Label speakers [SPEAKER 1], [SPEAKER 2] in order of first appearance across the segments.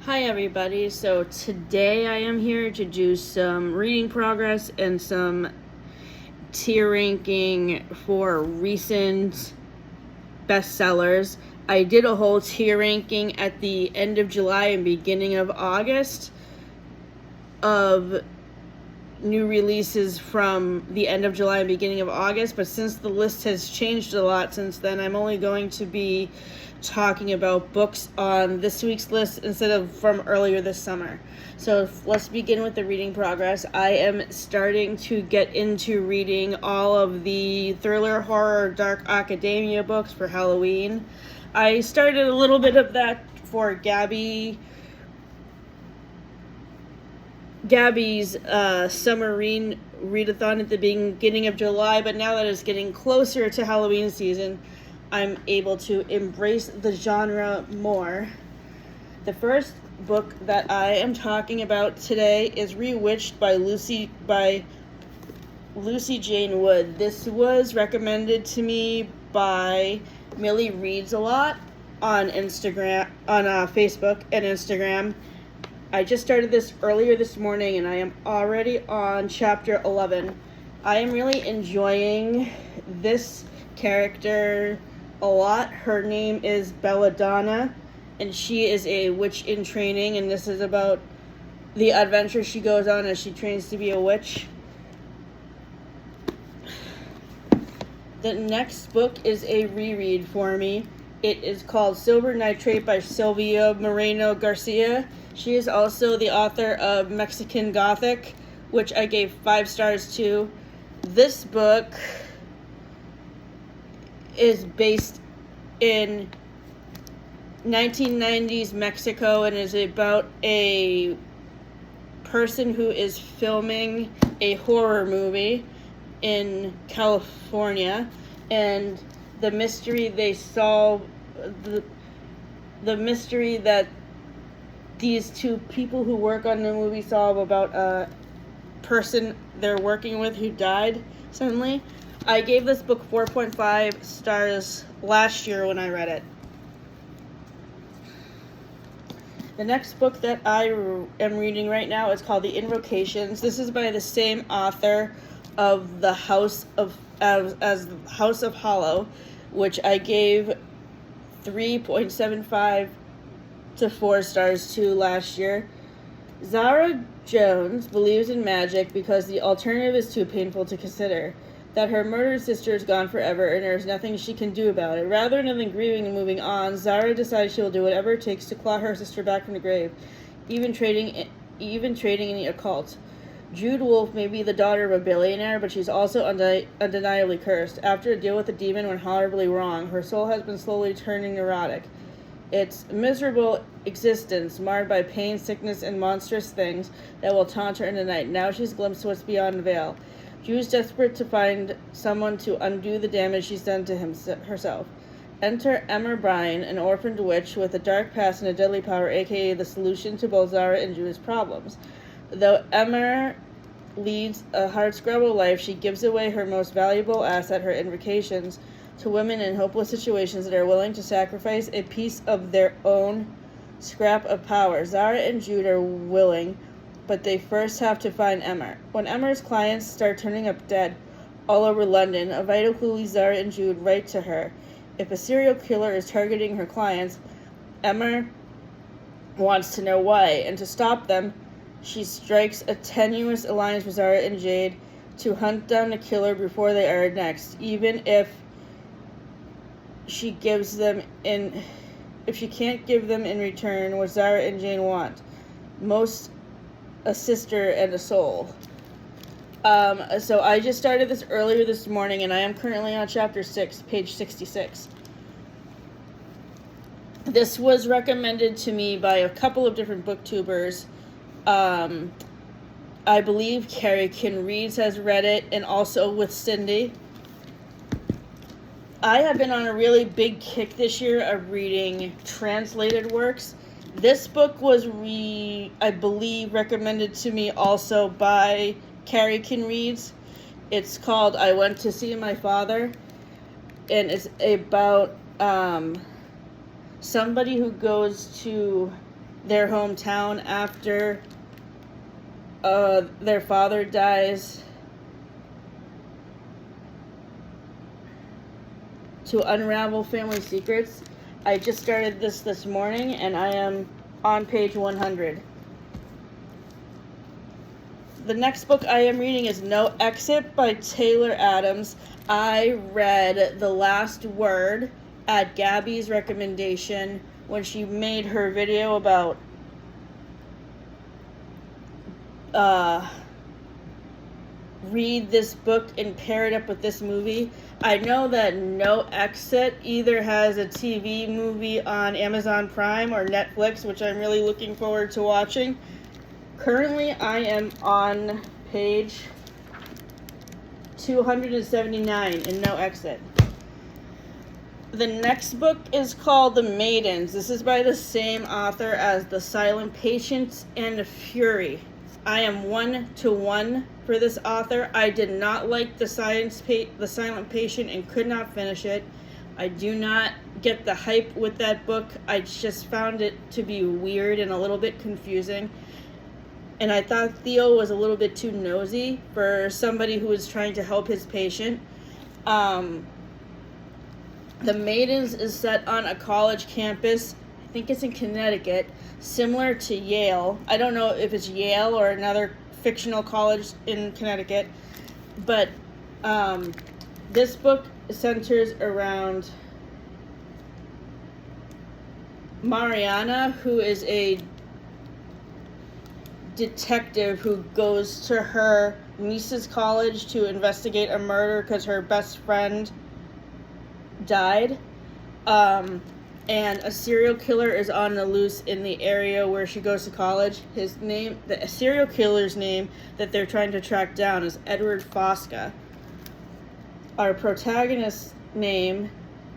[SPEAKER 1] Hi everybody, so today I am here to do some reading progress and some tier ranking for recent bestsellers. I did a whole tier ranking at the end of July and beginning of August of new releases from the end of July and beginning of August, but since the list has changed a lot since then, I'm only going to be talking about books on this week's list instead of from earlier this summer. So let's begin with the reading progress. I am starting to get into reading all of the thriller, horror, dark academia books for Halloween. I started a little bit of that for Gabby's summer readathon at the beginning of July, but now that it's getting closer to Halloween season, I'm able to embrace the genre more. The first book that I am talking about today is Rewitched by Lucy Jane Wood. This was recommended to me by Millie Reads a Lot on Facebook and Instagram. I just started this earlier this morning and I am already on chapter 11. I am really enjoying this character a lot. Her name is Belladonna and she is a witch in training, and this is about the adventure she goes on as she trains to be a witch. The next book is a reread for me. It is called Silver Nitrate by Silvia Moreno Garcia. She is also the author of Mexican Gothic, which I gave 5 stars to. This book is based in 1990s Mexico and is about a person who is filming a horror movie in California, and the mystery they solve, the mystery that these two people who work on the movie solve about a person they're working with who died suddenly. I gave this book 4.5 stars last year when I read it. The next book that I am reading right now is called The Invocations. This is by the same author of the House of Hollow, which I gave 3.75 to 4 stars to last year. Zara Jones believes in magic because the alternative is too painful to consider. That her murdered sister is gone forever and there is nothing she can do about it. Rather than grieving and moving on, Zara decides she will do whatever it takes to claw her sister back from the grave, even trading in the occult. Jude Wolfe may be the daughter of a billionaire, but she's also undeniably cursed. After a deal with the demon went horribly wrong, her soul has been slowly turning neurotic. Its miserable existence, marred by pain, sickness, and monstrous things that will taunt her in the night. Now she's glimpsed what's beyond the veil. Jude's desperate to find someone to undo the damage she's done to herself. Enter Emma Bryan, an orphaned witch with a dark past and a deadly power, aka the solution to both Zara and Jude's problems. Though Emma leads a hardscrabble life, she gives away her most valuable asset, her invocations, to women in hopeless situations that are willing to sacrifice a piece of their own scrap of power. Zara and Jude are willing, but they first have to find Emma. When Emma's clients start turning up dead all over London, a vital clue leads Zara and Jude right to her. If a serial killer is targeting her clients, Emma wants to know why, and to stop them, she strikes a tenuous alliance with Zara and Jade to hunt down the killer before they are next, even if she can't give them in return what Zara and Jane want. Most, a sister and a soul. So I just started this earlier this morning, and I am currently on chapter 6, page 66. This was recommended to me by a couple of different booktubers. I believe Carrie Kin Reads has read it, and also with Cindy. I have been on a really big kick this year of reading translated works. This book was, I believe, recommended to me also by Carrie Kin Reads. It's called I Went to See My Father, and it's about somebody who goes to their hometown after their father dies to unravel family secrets. I just started this morning, and I am on page 100. The next book I am reading is No Exit by Taylor Adams. I read The Last Word at Gabby's recommendation when she made her video about read this book and pair it up with this movie. I know that No Exit either has a TV movie on Amazon Prime or Netflix, which I'm really looking forward to watching. Currently, I am on page 279 in No Exit. The next book is called The Maidens. This is by the same author as The Silent Patient and Fury. I am 1-1 for this author. I did not like The Silent Patient and could not finish it. I do not get the hype with that book. I just found it to be weird and a little bit confusing. And I thought Theo was a little bit too nosy for somebody who was trying to help his patient. The Maidens is set on a college campus. I think it's in Connecticut, similar to Yale. I don't know if it's Yale or another fictional college in Connecticut. But this book centers around Mariana, who is a detective who goes to her niece's college to investigate a murder because her best friend died. And a serial killer is on the loose in the area where she goes to college. The serial killer's name that they're trying to track down is Edward Fosca. Our protagonist's name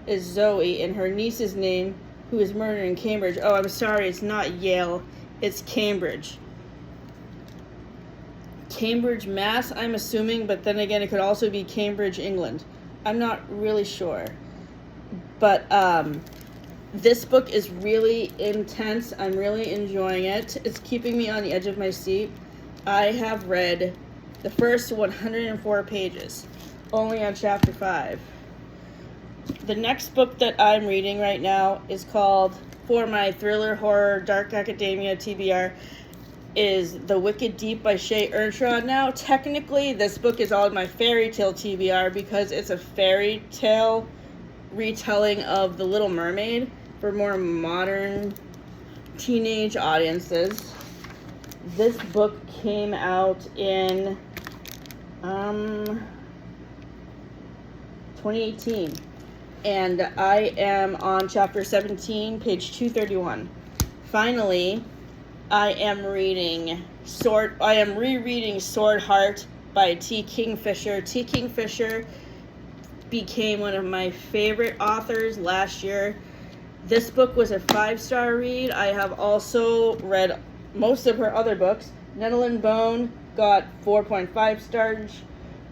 [SPEAKER 1] is Zoe, and her niece's name, who is murdered in Cambridge. Oh, I'm sorry, it's not Yale, it's Cambridge. Cambridge, Mass, I'm assuming, but then again, it could also be Cambridge, England. I'm not really sure. But this book is really intense. I'm really enjoying it. It's keeping me on the edge of my seat. I have read the first 104 pages, only on chapter 5. The next book that I'm reading right now is called, for my thriller, horror, dark academia TBR, is The Wicked Deep by Shay Earnshaw. Now, technically, this book is all my fairy tale TBR because it's a fairy tale retelling of The Little Mermaid for more modern teenage audiences. This book came out in 2018, and I am on chapter 17, page 231. Finally, I am rereading Sword Heart by T. Kingfisher. T. Kingfisher became one of my favorite authors last year. This book was a 5-star read. I have also read most of her other books. Nettle and Bone got 4.5 stars.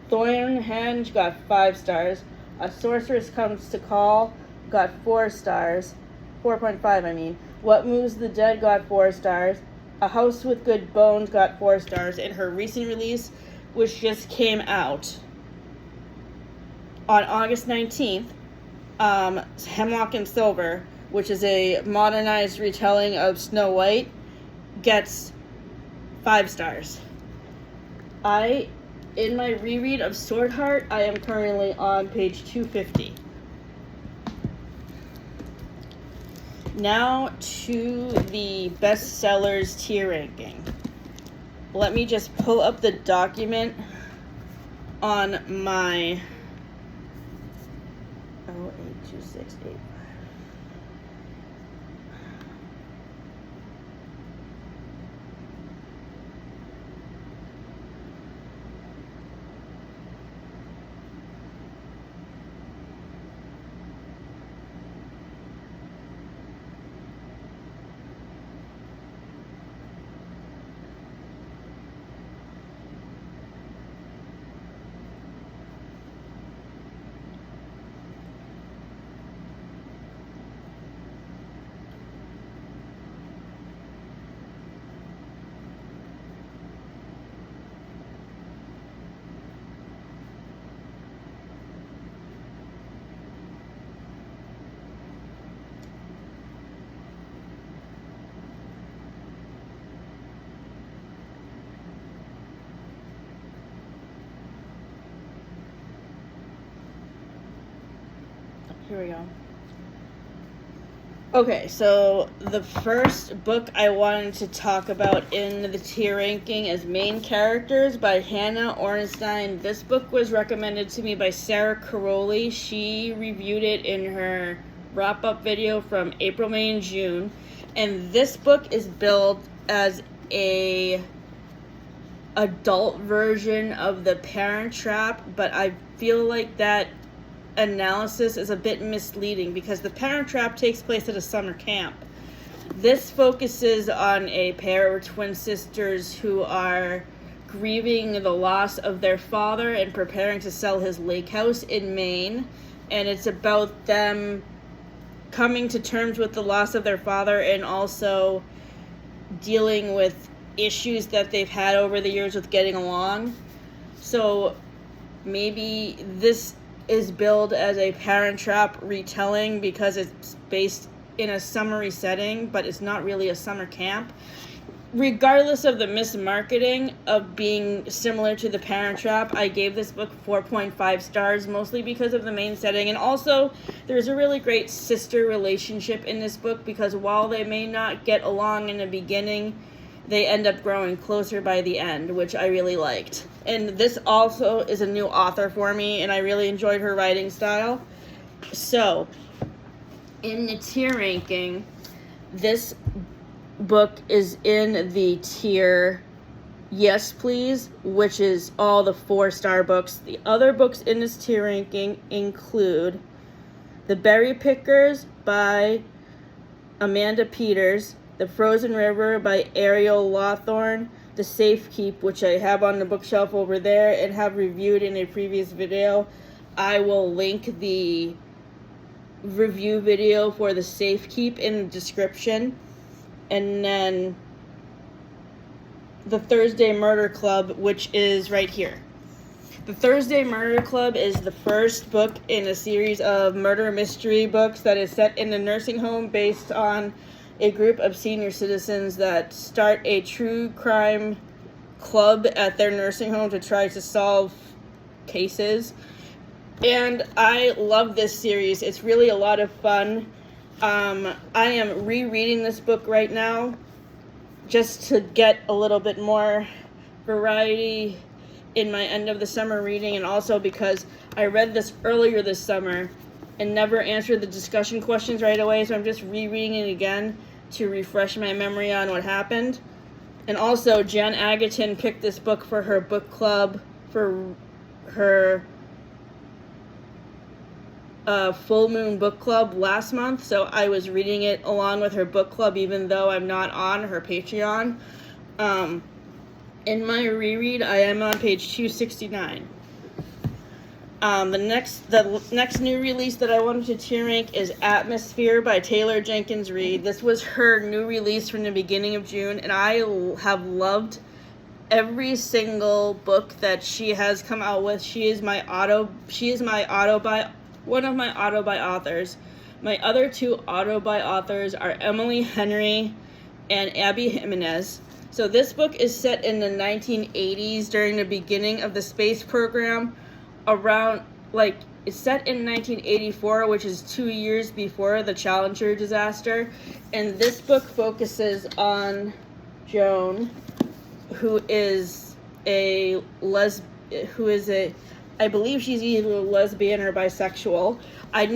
[SPEAKER 1] Thornhenge got 5 stars. A Sorceress Comes to Call got 4 stars. 4.5, I mean. What Moves the Dead got 4 stars. A House with Good Bones got 4 stars. And her recent release, which just came out on August 19th, Hemlock and Silver, which is a modernized retelling of Snow White, gets 5 stars. In my reread of Sword Heart, I am currently on page 250. Now to the bestsellers tier ranking. Let me just pull up the document on my 08268. Here we go. Okay, so the first book I wanted to talk about in the tier ranking is Main Characters by Hannah Ornstein. This book was recommended to me by Sarah Caroli. She reviewed it in her wrap-up video from April, May, and June. And this book is billed as a adult version of The Parent Trap, but I feel like that analysis is a bit misleading because The Parent Trap takes place at a summer camp. This focuses on a pair of twin sisters who are grieving the loss of their father and preparing to sell his lake house in Maine, and it's about them coming to terms with the loss of their father and also dealing with issues that they've had over the years with getting along. So maybe this is billed as a Parent Trap retelling because it's based in a summery setting, but it's not really a summer camp. Regardless of the mismarketing of being similar to The Parent Trap, I gave this book 4.5 stars, mostly because of the main setting. And also, there's a really great sister relationship in this book because while they may not get along in the beginning, they end up growing closer by the end, which I really liked. And this also is a new author for me, and I really enjoyed her writing style. So, in the tier ranking, this book is in the tier Yes Please, which is all the 4-star books. The other books in this tier ranking include The Berry Pickers by Amanda Peters, The Frozen River by Ariel Lawthorne, The Safe Keep, which I have on the bookshelf over there and have reviewed in a previous video. I will link the review video for The Safe Keep in the description. And then The Thursday Murder Club, which is right here. The Thursday Murder Club is the first book in a series of murder mystery books that is set in a nursing home based on a group of senior citizens that start a true crime club at their nursing home to try to solve cases. And I love this series. It's really a lot of fun. I am rereading this book right now just to get a little bit more variety in my end of the summer reading, and also because I read this earlier this summer and never answered the discussion questions right away, so I'm just rereading it again to refresh my memory on what happened. And also, Jen Agaton picked this book for her book club for her full moon book club last month, so I was reading it along with her book club even though I'm not on her Patreon. In my reread, I am on page 269. The next new release that I wanted to tier rank is Atmosphere by Taylor Jenkins Reid. This was her new release from the beginning of June, and I have loved every single book that she has come out with. She is one of my auto-buy authors. My other two auto-buy authors are Emily Henry and Abby Jimenez. So this book is set in the 1980s during the beginning of the space program. It's set in 1984, which is 2 years before the Challenger disaster. And this book focuses on Joan, who is I believe she's either lesbian or bisexual. I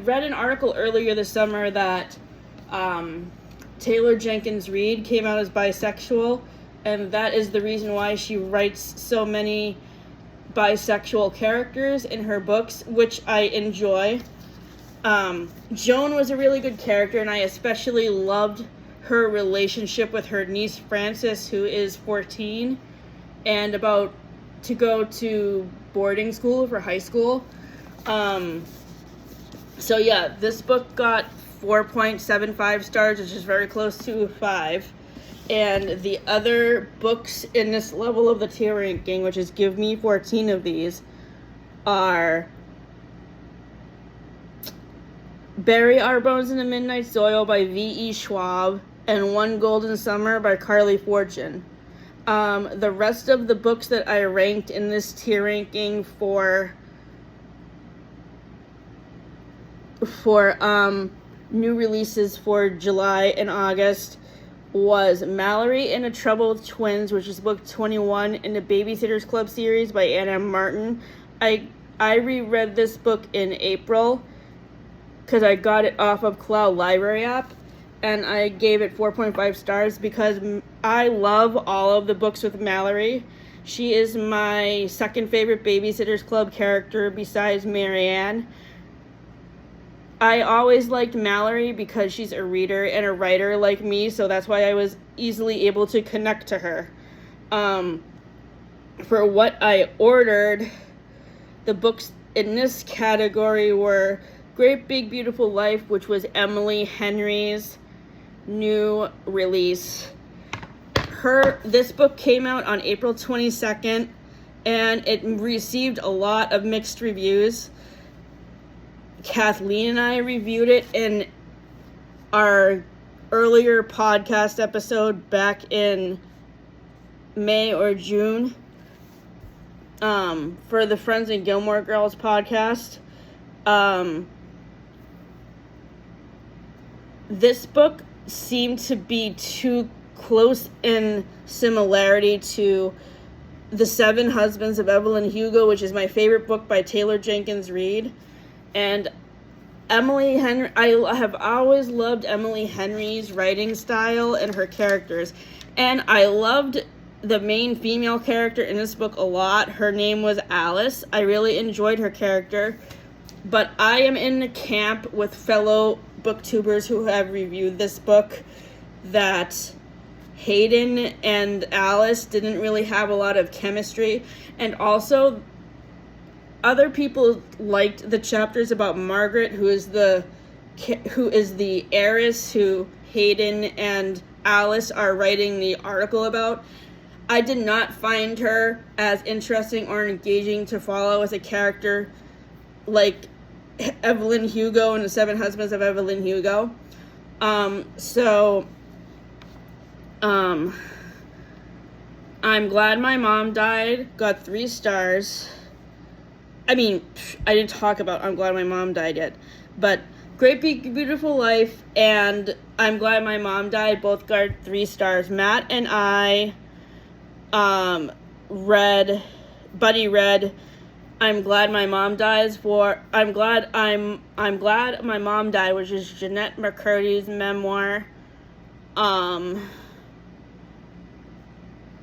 [SPEAKER 1] read an article earlier this summer that Taylor Jenkins Reid came out as bisexual, and that is the reason why she writes so many bisexual characters in her books, which I enjoy. Joan was a really good character, and I especially loved her relationship with her niece Frances, who is 14 and about to go to boarding school for high school. So yeah, this book got 4.75 stars, which is very close to a 5. And the other books in this level of the tier ranking, which is give me 14 of these, are Bury Our Bones in the Midnight Soil by V.E. Schwab and One Golden Summer by Carly Fortune. The rest of the books that I ranked in this tier ranking for for new releases for July and August was Mallory and the Trouble with Twins, which is book 21 in the Babysitter's Club series by Anna Martin. I reread this book in April because I got it off of Cloud Library app, and I gave it 4.5 stars because I love all of the books with Mallory. She is my second favorite Babysitter's Club character besides Marianne. I always liked Mallory because she's a reader and a writer like me, so that's why I was easily able to connect to her. For what I ordered, the books in this category were Great Big Beautiful Life, which was Emily Henry's new release. This book came out on April 22nd, and it received a lot of mixed reviews. Kathleen and I reviewed it in our earlier podcast episode back in May or June for the Friends and Gilmore Girls podcast. This book seemed to be too close in similarity to The Seven Husbands of Evelyn Hugo, which is my favorite book by Taylor Jenkins Reid. And Emily Henry, I have always loved Emily Henry's writing style and her characters. And I loved the main female character in this book a lot. Her name was Alice. I really enjoyed her character. But I am in the camp with fellow booktubers who have reviewed this book that Hayden and Alice didn't really have a lot of chemistry. And also, other people liked the chapters about Margaret, who is the heiress who Hayden and Alice are writing the article about. I did not find her as interesting or engaging to follow as a character like Evelyn Hugo and the Seven Husbands of Evelyn Hugo. I'm Glad My Mom Died got 3 stars. I mean, I didn't talk about I'm Glad My Mom Died yet, but Great Big Beautiful Life and I'm Glad My Mom Died both got 3 stars. Matt and I read I'm Glad My Mom Dies for I'm Glad My Mom Died, which is Jeanette McCurdy's memoir,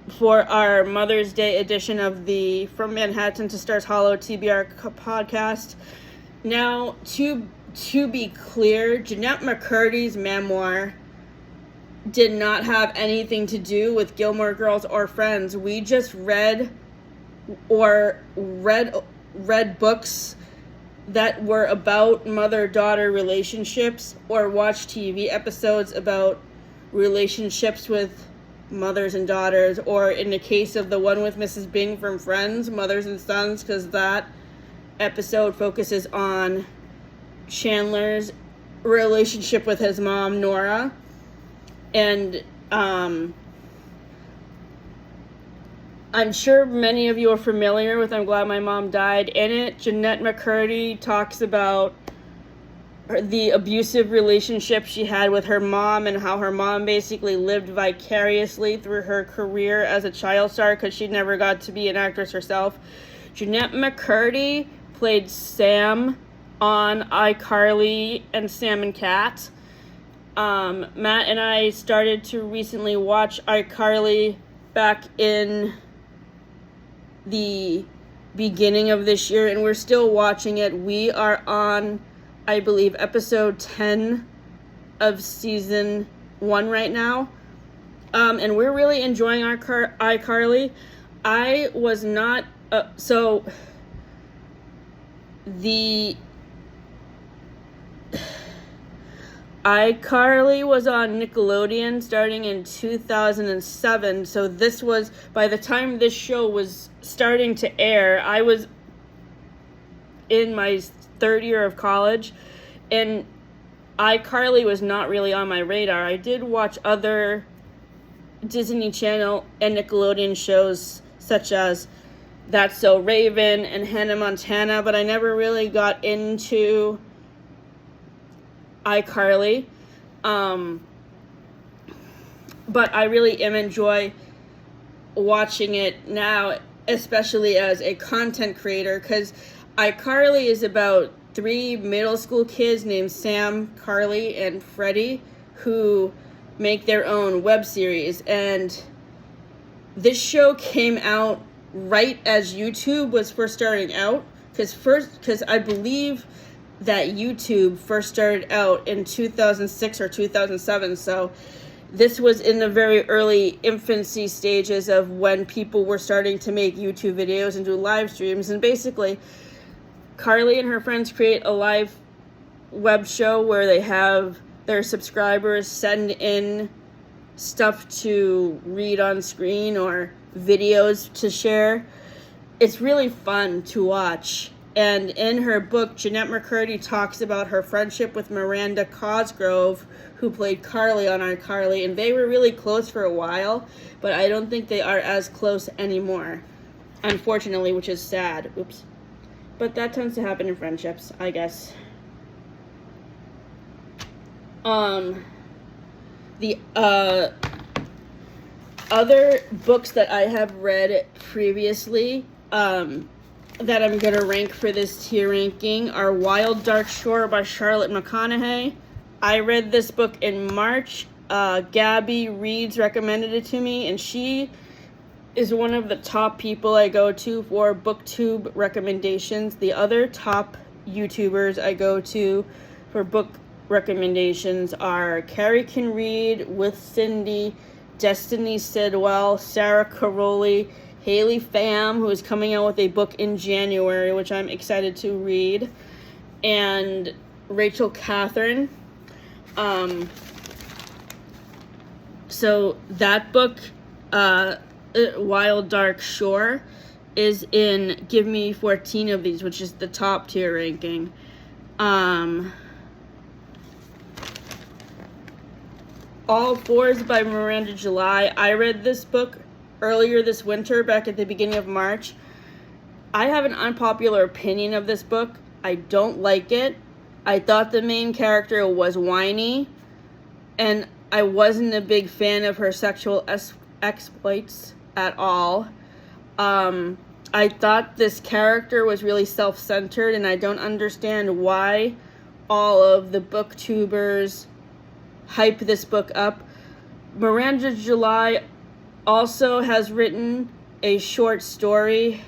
[SPEAKER 1] for our Mother's Day edition of the From Manhattan to Stars Hollow TBR podcast. Now, to be clear, Jeanette McCurdy's memoir did not have anything to do with Gilmore Girls or Friends. We just read books that were about mother-daughter relationships, or watched TV episodes about relationships with mothers and daughters, or in the case of the one with Mrs. Bing from Friends, Mothers and Sons, because that episode focuses on Chandler's relationship with his mom, Nora. And I'm sure many of you are familiar with I'm Glad My Mom Died. In it, Jeanette McCurdy talks about the abusive relationship she had with her mom and how her mom basically lived vicariously through her career as a child star because she never got to be an actress herself. Jeanette McCurdy played Sam on iCarly and Sam and Cat. Matt and I started to recently watch iCarly back in the beginning of this year, and we're still watching it. We are on, I believe, episode 10 of season 1 right now. And we're really enjoying our iCarly. I was not, the iCarly was on Nickelodeon starting in 2007, so this was, by the time this show was starting to air, I was in my 3rd year of college, and iCarly was not really on my radar. I did watch other Disney Channel and Nickelodeon shows such as That's So Raven and Hannah Montana, but I never really got into iCarly. But I really am enjoy watching it now, especially as a content creator, because iCarly is about 3 middle school kids named Sam, Carly, and Freddie who make their own web series. And this show came out right as YouTube was first starting out, because I believe that YouTube first started out in 2006 or 2007, so this was in the very early infancy stages of when people were starting to make YouTube videos and do live streams. And basically, Carly and her friends create a live web show where they have their subscribers send in stuff to read on screen or videos to share. It's really fun to watch. And in her book, Jeanette McCurdy talks about her friendship with Miranda Cosgrove, who played Carly on iCarly, and they were really close for a while, but I don't think they are as close anymore, unfortunately, which is sad. Oops. But that tends to happen in friendships, I guess. The other books that I have read previously, that I'm going to rank for this tier ranking are Wild Dark Shore by Charlotte McConaughey. I read this book in March. Gabby Reeds recommended it to me, and she is one of the top people I go to for booktube recommendations. The other top YouTubers I go to for book recommendations are Carrie Can Read, With Cindy, Destiny Sidwell, Sarah Caroli, Haley Pham, who is coming out with a book in January, which I'm excited to read, and Rachel Catherine. So that book, Wild Dark Shore, is in Give Me 14 of These, which is the top tier ranking. All Fours by Miranda July. I read this book earlier this winter, back at the beginning of March. I have an unpopular opinion of this book. I don't like it. I thought the main character was whiny, and I wasn't a big fan of her sexual exploits at all. I thought this character was really self-centered, and I don't understand why all of the booktubers hype this book up. Miranda July also has written a short story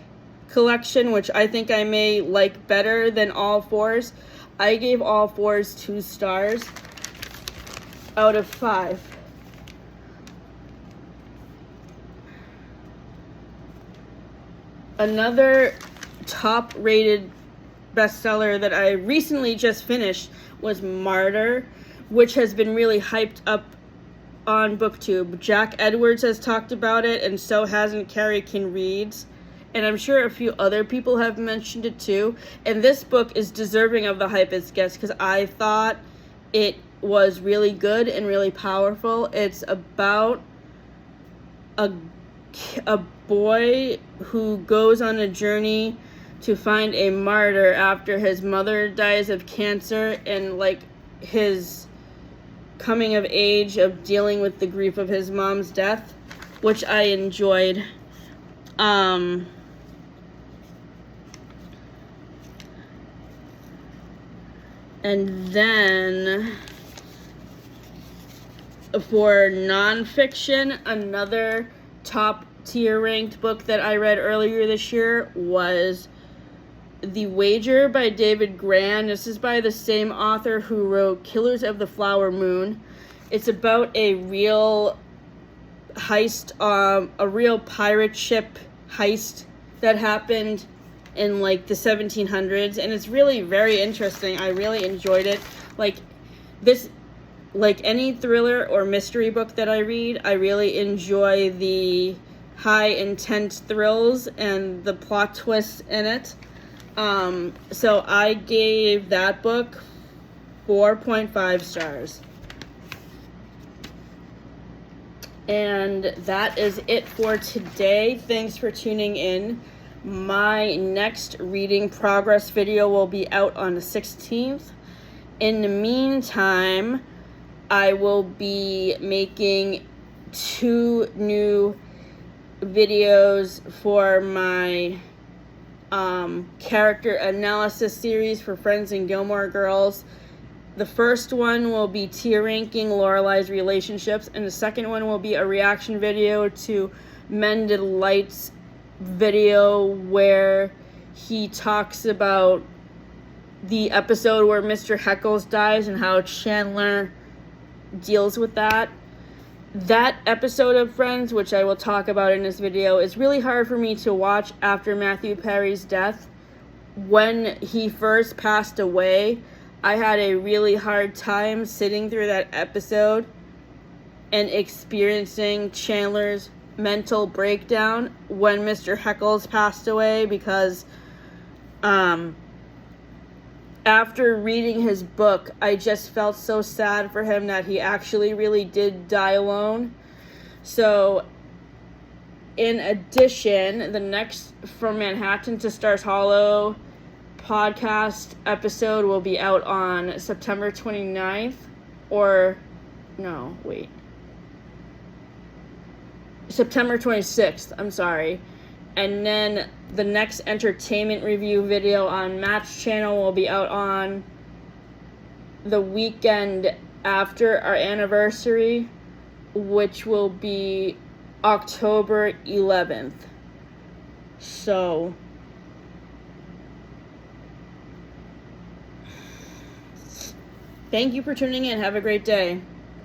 [SPEAKER 1] collection, which I think I may like better than All Fours. I gave All Fours 2 stars out of 5. Another top-rated bestseller that I recently just finished was Martyr, which has been really hyped up on BookTube. Jack Edwards has talked about it, and so hasn't Carrie Can Reads. And I'm sure a few other people have mentioned it too. And this book is deserving of the hype it gets, because I thought it was really good and really powerful. It's about a boy who goes on a journey to find a martyr after his mother dies of cancer, and like his coming of age of dealing with the grief of his mom's death, which I enjoyed. And then for nonfiction, another top tier ranked book that I read earlier this year was The Wager by David Grann. This is by the same author who wrote Killers of the Flower Moon. It's about a real heist, a real pirate ship heist that happened in like the 1700s, and it's really very interesting. I really enjoyed it. Like any thriller or mystery book that I read, I really enjoy the high intense thrills and the plot twists in it. So I gave that book 4.5 stars. And that is it for today. Thanks for tuning in. My next reading progress video will be out on the 16th. In the meantime, I will be making 2 new videos for my character analysis series for Friends and Gilmore Girls. The first one will be tier ranking Lorelai's relationships, and the second one will be a reaction video to Mended Light's video where he talks about the episode where Mr. Heckles dies and how Chandler deals with that. That episode of Friends, which I will talk about in this video, is really hard for me to watch after Matthew Perry's death. When he first passed away, I had a really hard time sitting through that episode and experiencing Chandler's mental breakdown when Mr. Heckles passed away, because after reading his book, I just felt so sad for him that he actually really did die alone. So, in addition, the next From Manhattan to Stars Hollow podcast episode will be out on September 29th, September 26th, I'm sorry. And then the next entertainment review video on Matt's channel will be out on the weekend after our anniversary, which will be October 11th. So, thank you for tuning in. Have a great day.